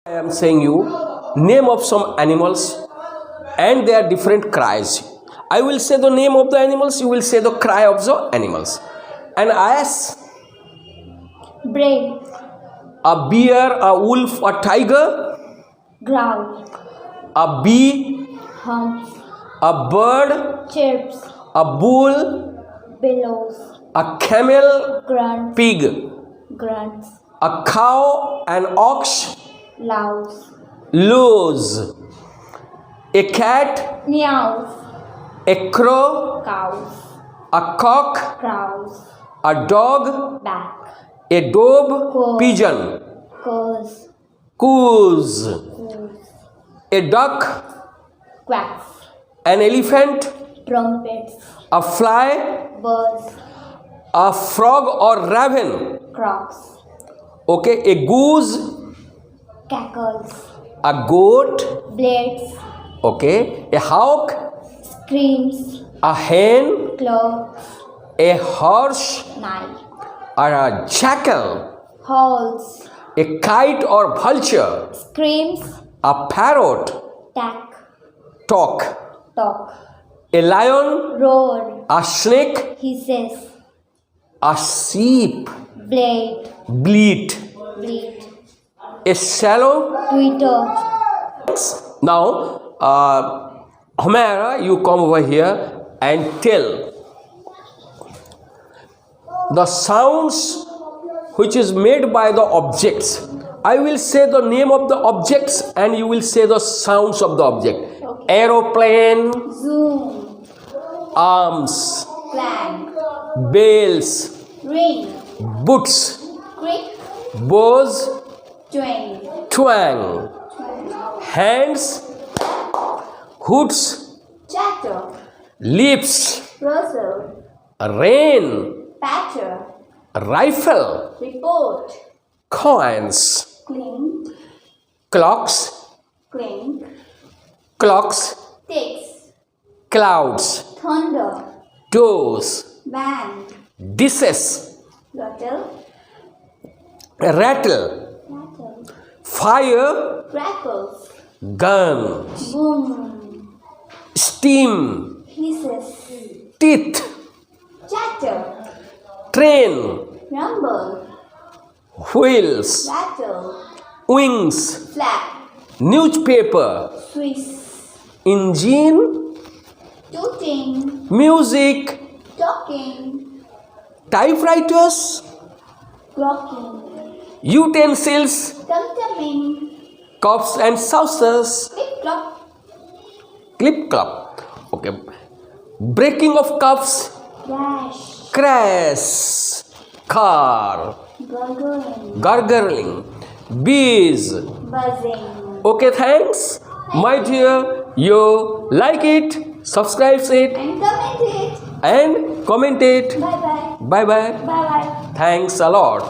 I am saying you name of some animals and their different cries. I will say the name of the animals, you will say the cry of the animals. An ass, Bray, a bear, a wolf, a tiger, growl, a bee, hums, a bird, chirps, a bull, billows, a camel, grunts, pig, grunts, a cow, an ox, lows, lows, a cat, meows, a crow, cows, a cock, crows, a dog, back, a dove, Coos. pigeon, coos, coos, coos, a duck, quacks, an elephant, trumpets, a fly, birds, a frog or raven, crocs, okay, a goose, cackles, a goat, blades, okay, a hawk, screams, a hen, cloaks, a horse night, or a jackal, howls, a kite or vulture, screams, a parrot, tack, talk, talk, a lion, roar, a snake, hisses, a sheep, blade, bleat, bleat, a swallow. twitter, Now, Homera, you come over here and tell the sounds which is made by the objects. I will say the name of the objects and you will say the sounds of the object. Okay. Aeroplane, zoom, arms, clang, bells, ring, boots, creak, bows, twang, twang, hands, hoods, chatter, lips, rustle, rain, patter, rifle, report, coins, clink, clocks, clink, clocks, ticks, clouds, thunder, doors, band, dishes, rattle, rattle, rattle, fire, crackles, gun, boom, steam, hisses, teeth, chatter, train, rumble, wheels, rattle, wings, flap, newspaper, swiss, engine, tooting, music, talking, typewriters, clocking, utensils, tum-tumming, cups and saucers, clip-clop, clip clop, okay, breaking of cups, dash, crash, car, gurgling, gargling, bees. buzzing, Okay, thanks my dear. You like it, subscribe it and comment it. and comment it. Bye-bye. Bye bye. Bye-bye. Thanks a lot.